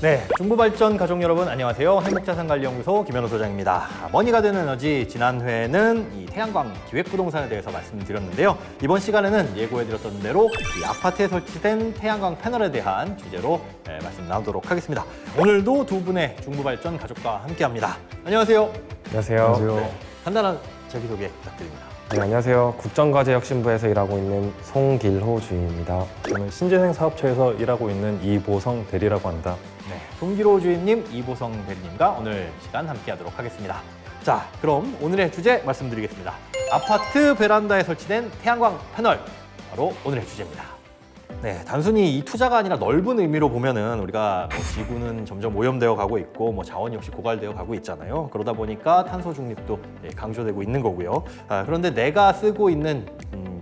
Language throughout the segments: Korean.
네, 중부발전 가족 여러분 안녕하세요. 행복자산관리연구소 김현우 소장입니다. 머니가 되는 에너지 지난 회에는 이 태양광 기획부동산에 대해서 말씀드렸는데요. 이번 시간에는 예고해드렸던 대로 이 아파트에 설치된 태양광 패널에 대한 주제로 말씀 나누도록 하겠습니다. 오늘도 두 분의 중부발전 가족과 함께합니다. 안녕하세요. 안녕하세요. 네, 간단한 자기소개 부탁드립니다. 네, 안녕하세요. 국정과제혁신부에서 일하고 있는 송길호 주임입니다. 저는 신재생 사업처에서 일하고 있는 이보성 대리라고 합니다. 네, 송기로 주임님, 이보성 대리님과 오늘 시간 함께하도록 하겠습니다. 자, 그럼 오늘의 주제 말씀드리겠습니다. 아파트 베란다에 설치된 태양광 패널, 바로 오늘의 주제입니다. 네, 단순히 이 투자가 아니라 넓은 의미로 보면은 우리가 지구는 점점 오염되어 가고 있고 자원이 역시 고갈되어 가고 있잖아요. 그러다 보니까 탄소 중립도 강조되고 있는 거고요. 그런데 내가 쓰고 있는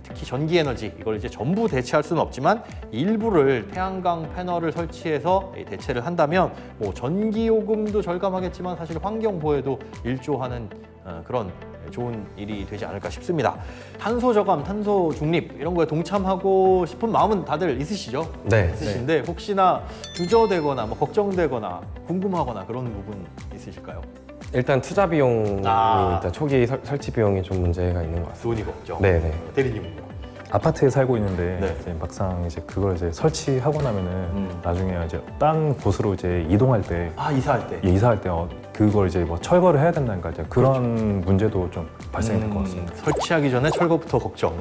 특히 전기 에너지 이걸 이제 전부 대체할 수는 없지만 일부를 태양광 패널을 설치해서 대체를 한다면 전기 요금도 절감하겠지만 사실 환경 보호에도 일조하는 그런 좋은 일이 되지 않을까 싶습니다. 탄소 저감, 탄소 중립 이런 거에 동참하고 싶은 마음은 다들 있으시죠? 네. 있으신데 혹시나 주저되거나 걱정되거나 궁금하거나 그런 부분 있으실까요? 일단 투자 비용이 아. 일단 초기 설치 비용이 좀 문제가 있는 것 같습니다. 돈이 없죠. 네네. 대리님은요? 아파트에 살고 있는데 네. 이제 막상 이제 그걸 이제 설치하고 나면은 나중에 이제 딴 곳으로 이제 이동할 때 이사할 때. 이사할 때 그걸 이제 철거를 해야 된다니까 이제 그런 문제도 좀 발생이 될 것 같습니다. 설치하기 전에 철거부터 걱정.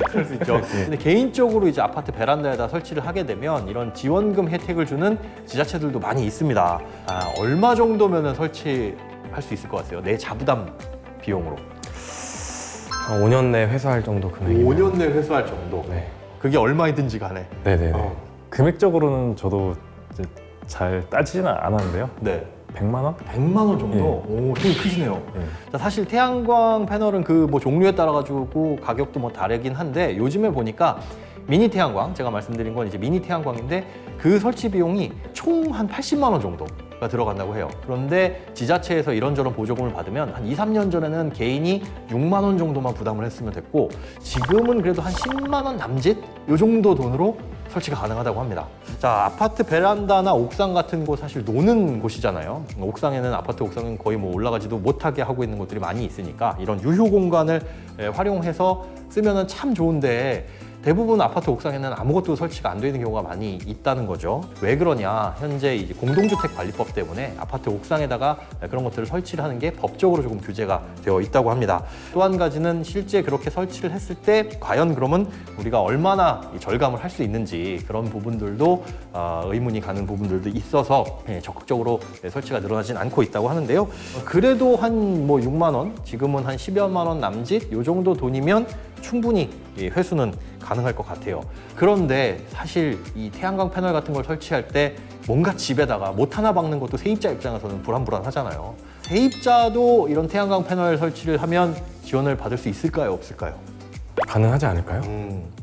그럴 수 있죠. 근데 개인적으로 이제 아파트 베란다에다 설치를 하게 되면 이런 지원금 혜택을 주는 지자체들도 많이 있습니다. 얼마 정도면 설치할 수 있을 것 같아요? 내 자부담 비용으로. 한 5년 내 회수할 정도 금액이면 5년 내 회수할 정도. 네. 그게 얼마이든지 간에. 네네네. 금액적으로는 저도 이제 잘 따지지는 않았는데요. 네. 100만 원? 100만 원 정도? 오, 좀 크시네요. 예. 자, 사실 태양광 패널은 그 종류에 따라 가지고 가격도 다르긴 한데 요즘에 보니까 미니 태양광, 제가 말씀드린 건 이제 미니 태양광인데 그 설치 비용이 총 한 80만 원 정도가 들어간다고 해요. 그런데 지자체에서 이런저런 보조금을 받으면 한 2, 3년 전에는 개인이 6만 원 정도만 부담을 했으면 됐고 지금은 그래도 한 10만 원 남짓? 요 정도 돈으로 설치가 가능하다고 합니다. 자, 아파트 베란다나 옥상 같은 곳 사실 노는 곳이잖아요. 옥상에는 아파트 옥상은 거의 올라가지도 못하게 하고 있는 곳들이 많이 있으니까 이런 유휴 공간을 활용해서 쓰면은 참 좋은데 대부분 아파트 옥상에는 아무것도 설치가 안 되는 경우가 많이 있다는 거죠. 왜 그러냐? 현재 이제 공동주택관리법 때문에 아파트 옥상에다가 그런 것들을 설치를 하는 게 법적으로 조금 규제가 되어 있다고 합니다. 또 한 가지는 실제 그렇게 설치를 했을 때 과연 그러면 우리가 얼마나 절감을 할 수 있는지 그런 부분들도 의문이 가는 부분들도 있어서 적극적으로 설치가 늘어나진 않고 있다고 하는데요. 그래도 한 6만 원, 지금은 한 10여만 원 남짓 요 정도 돈이면 충분히 회수는 가능할 것 같아요. 그런데 사실 이 태양광 패널 같은 걸 설치할 때 뭔가 집에다가 못 하나 박는 것도 세입자 입장에서는 불안불안하잖아요. 세입자도 이런 태양광 패널 설치를 하면 지원을 받을 수 있을까요? 없을까요? 가능하지 않을까요?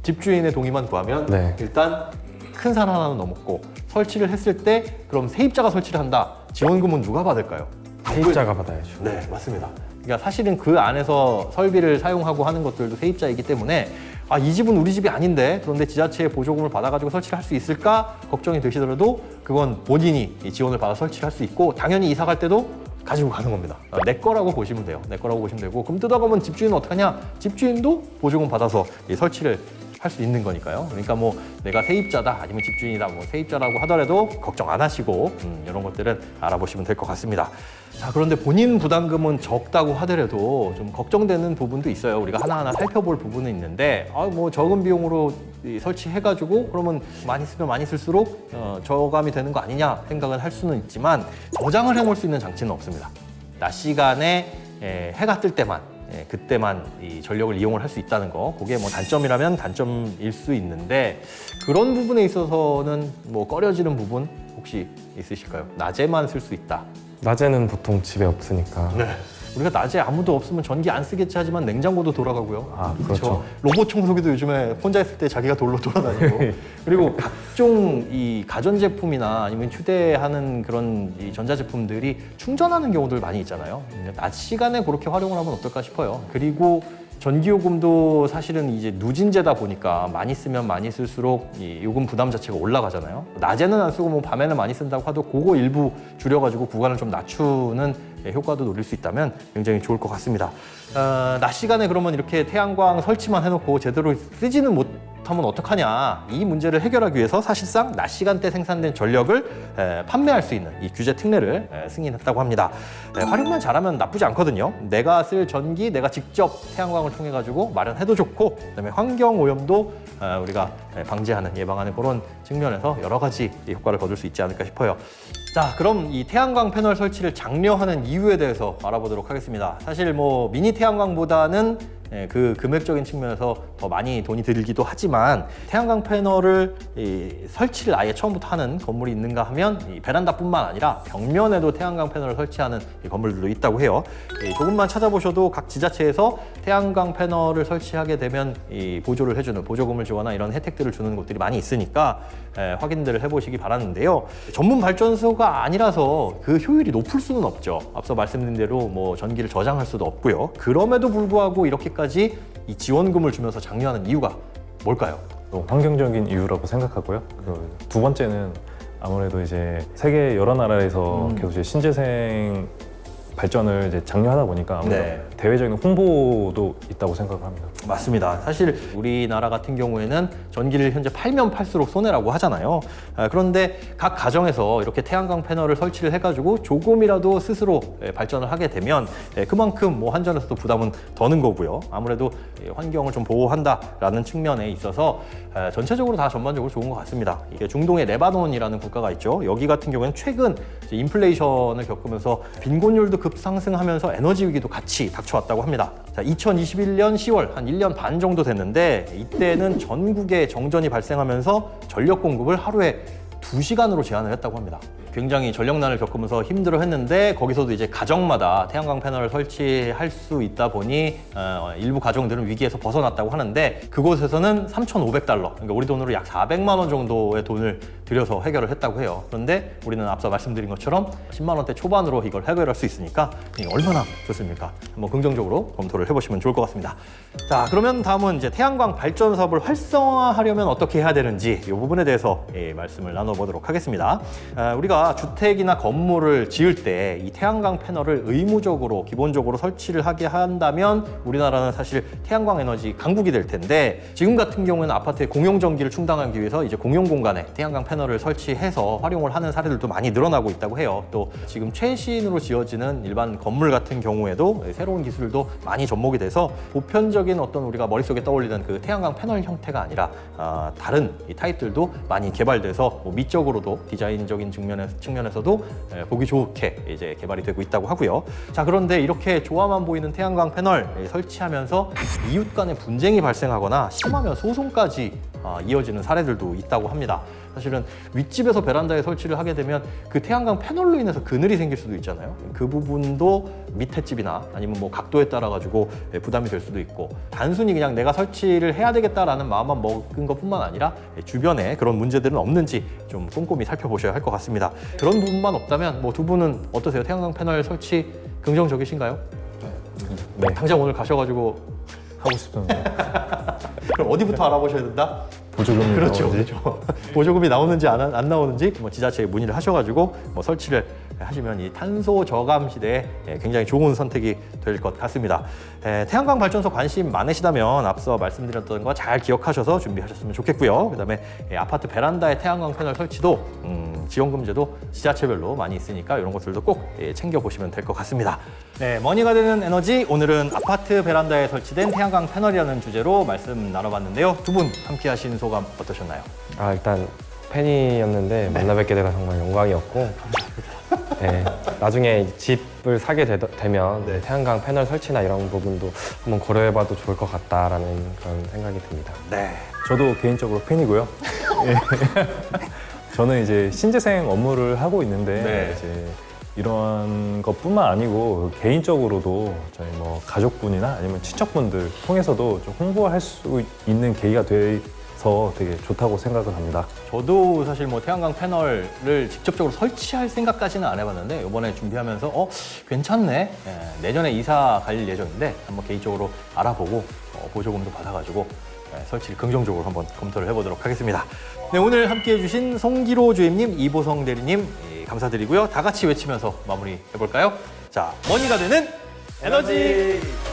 집주인의 동의만 구하면 네. 일단 큰 산 하나는 넘었고 설치를 했을 때 그럼 세입자가 설치를 한다. 지원금은 누가 받을까요? 세입자가 받아야죠. 네, 맞습니다. 그러니까 사실은 그 안에서 설비를 사용하고 하는 것들도 세입자이기 때문에 이 집은 우리 집이 아닌데 그런데 지자체의 보조금을 받아가지고 설치를 할 수 있을까 걱정이 되시더라도 그건 본인이 지원을 받아 설치를 할 수 있고 당연히 이사 갈 때도 가지고 가는 겁니다. 내 거라고 보시면 돼요. 내 거라고 보시면 되고 그럼 뜯어가면 집주인은 어떡하냐? 집주인도 보조금 받아서 설치를 할 수 있는 거니까요. 그러니까 내가 세입자다 아니면 집주인이다 세입자라고 하더라도 걱정 안 하시고 이런 것들은 알아보시면 될 것 같습니다. 자, 그런데 본인 부담금은 적다고 하더라도 좀 걱정되는 부분도 있어요. 우리가 하나하나 살펴볼 부분은 있는데 적은 비용으로 설치해가지고 그러면 많이 쓰면 많이 쓸수록 저감이 되는 거 아니냐 생각을 할 수는 있지만 저장을 해놓을 수 있는 장치는 없습니다. 낮 시간에 해가 뜰 때만 그때만 이 전력을 이용을 할 수 있다는 거 그게 단점이라면 단점일 수 있는데 그런 부분에 있어서는 꺼려지는 부분 혹시 있으실까요? 낮에만 쓸 수 있다. 낮에는 보통 집에 없으니까. 네. 우리가 낮에 아무도 없으면 전기 안 쓰겠지 하지만 냉장고도 돌아가고요. 그렇죠. 로봇 청소기도 요즘에 혼자 있을 때 자기가 돌아다니고 그리고 각종 이 가전제품이나 아니면 휴대하는 그런 이 전자제품들이 충전하는 경우들 많이 있잖아요. 낮 시간에 그렇게 활용을 하면 어떨까 싶어요. 그리고 전기요금도 사실은 이제 누진제다 보니까 많이 쓰면 많이 쓸수록 이 요금 부담 자체가 올라가잖아요. 낮에는 안 쓰고 뭐 밤에는 많이 쓴다고 하도 그거 일부 줄여가지고 구간을 좀 낮추는 효과도 노릴 수 있다면 굉장히 좋을 것 같습니다. 낮 시간에 그러면 이렇게 태양광 설치만 해놓고 제대로 쓰지는 못하면 어떡하냐, 이 문제를 해결하기 위해서 사실상 낮 시간대 생산된 전력을 판매할 수 있는 이 규제 특례를 승인했다고 합니다. 활용만 잘하면 나쁘지 않거든요. 내가 쓸 전기 내가 직접 태양광을 통해 가지고 마련해도 좋고, 그다음에 환경 오염도 우리가 방지하는, 예방하는 그런 측면에서 여러 가지 효과를 거둘 수 있지 않을까 싶어요. 자, 그럼 이 태양광 패널 설치를 장려하는 이유에 대해서 알아보도록 하겠습니다. 사실 뭐 미니 태양광보다는 그 금액적인 측면에서 더 많이 돈이 들기도 하지만, 태양광 패널을 설치를 아예 처음부터 하는 건물이 있는가 하면 이 베란다뿐만 아니라 벽면에도 태양광 패널을 설치하는 건물들도 있다고 해요. 조금만 찾아보셔도 각 지자체에서 태양광 패널을 설치하게 되면 이 보조를 해주는, 보조금을 주거나 이런 혜택들을 주는 곳들이 많이 있으니까 확인들을 해보시기 바라는데요. 전문 발전소가 아니라서 그 효율이 높을 수는 없죠. 앞서 말씀드린 대로 뭐 전기를 저장할 수도 없고요. 그럼에도 불구하고 이렇게까지 이 지원금을 주면서 장려하는 이유가 뭘까요? 또 환경적인 이유라고 생각하고요. 그리고 두 번째는 아무래도 이제 세계 여러 나라에서 계속 이제 신재생 발전을 이제 장려하다 보니까 아무래도 네. 대외적인 홍보도 있다고 생각을 합니다. 맞습니다. 사실 우리나라 같은 경우에는 전기를 현재 팔면 팔수록 손해라고 하잖아요. 그런데 각 가정에서 이렇게 태양광 패널을 설치를 해가지고 조금이라도 스스로 발전을 하게 되면 그만큼 뭐 한전에서도 부담은 더는 거고요. 아무래도 환경을 좀 보호한다라는 측면에 있어서 전체적으로 다 전반적으로 좋은 것 같습니다. 이게 중동의 레바논이라는 국가가 있죠. 여기 같은 경우에는 최근 이제 인플레이션을 겪으면서 빈곤율도 급상승하면서 에너지 위기도 같이 닥쳐왔다고 합니다. 자, 2021년 10월 한 1년 반 정도 됐는데, 이때는 전국에 정전이 발생하면서 전력 공급을 하루에 2시간으로 제한을 했다고 합니다. 굉장히 전력난을 겪으면서 힘들어했는데, 거기서도 이제 가정마다 태양광 패널을 설치할 수 있다 보니 일부 가정들은 위기에서 벗어났다고 하는데, 그곳에서는 3,500달러, 그러니까 우리 돈으로 약 400만 원 정도의 돈을 들여서 해결을 했다고 해요. 그런데 우리는 앞서 말씀드린 것처럼 10만 원대 초반으로 이걸 해결할 수 있으니까 얼마나 좋습니까? 한번 긍정적으로 검토를 해보시면 좋을 것 같습니다. 자, 그러면 다음은 이제 태양광 발전 사업을 활성화하려면 어떻게 해야 되는지 이 부분에 대해서 말씀을 나눠보도록 하겠습니다. 우리가 주택이나 건물을 지을 때 이 태양광 패널을 의무적으로 기본적으로 설치를 하게 한다면 우리나라는 사실 태양광 에너지 강국이 될 텐데, 지금 같은 경우에는 아파트의 공용 전기를 충당하기 위해서 이제 공용 공간에 태양광 패널을 설치해서 활용을 하는 사례들도 많이 늘어나고 있다고 해요. 또 지금 최신으로 지어지는 일반 건물 같은 경우에도 새로운 기술도 많이 접목이 돼서 보편적인 어떤 우리가 머릿속에 떠올리는 그 태양광 패널 형태가 아니라 다른 이 타입들도 많이 개발돼서 뭐 미적으로도 디자인적인 측면에서도 보기 좋게 이제 개발이 되고 있다고 하고요. 자, 그런데 이렇게 좋아만 보이는 태양광 패널 설치하면서 이웃 간의 분쟁이 발생하거나 심하면 소송까지 이어지는 사례들도 있다고 합니다. 사실은 윗집에서 베란다에 설치를 하게 되면 그 태양광 패널로 인해서 그늘이 생길 수도 있잖아요. 그 부분도 밑에 집이나 아니면 뭐 각도에 따라 가지고 부담이 될 수도 있고, 단순히 그냥 내가 설치를 해야 되겠다라는 마음만 먹은 것뿐만 아니라 주변에 그런 문제들은 없는지 좀 꼼꼼히 살펴보셔야 할 것 같습니다. 그런 부분만 없다면 뭐 두 분은 어떠세요? 태양광 패널 설치 긍정적이신가요? 네, 당장 오늘 가셔가지고 하고 싶은데 그럼 어디부터 알아보셔야 된다? 보조금이 그렇죠, 나오는지. 그렇죠. 보조금이 나오는지 안 나오는지 뭐 지자체에 문의를 하셔가지고 뭐 설치를 하시면 이 탄소 저감 시대에 굉장히 좋은 선택이 될 것 같습니다. 태양광 발전소 관심 많으시다면 앞서 말씀드렸던 거 잘 기억하셔서 준비하셨으면 좋겠고요. 그다음에 아파트 베란다에 태양광 패널 설치도 지원금제도 지자체별로 많이 있으니까 이런 것들도 꼭 챙겨보시면 될 것 같습니다. 네, 머니가 되는 에너지, 오늘은 아파트 베란다에 설치된 태양광 패널이라는 주제로 말씀 나눠봤는데요. 두 분 함께 하신 소감 어떠셨나요? 일단 팬이었는데 만나 뵙게 돼서 정말 영광이었고, 네, 나중에 집을 사게 되면 네. 태양광 패널 설치나 이런 부분도 한번 고려해봐도 좋을 것 같다라는 그런 생각이 듭니다. 네. 저도 개인적으로 팬이고요. 예. 저는 이제 신재생 업무를 하고 있는데 네. 이제 이런 것뿐만 아니고 개인적으로도 저희 뭐 가족분이나 아니면 친척분들 통해서도 좀 홍보할 수 있는 계기가 있어서 되게 좋다고 생각을 합니다. 저도 사실 뭐 태양광 패널을 직접적으로 설치할 생각까지는 안 해봤는데 이번에 준비하면서 괜찮네. 예, 내년에 이사 갈 예정인데 한번 개인적으로 알아보고 보조금도 받아가지고 설치를 긍정적으로 한번 검토를 해보도록 하겠습니다. 네, 오늘 함께해 주신 송기로 주임님, 이보성 대리님 감사드리고요. 다 같이 외치면서 마무리 해볼까요? 자, 머니가 되는 에너지!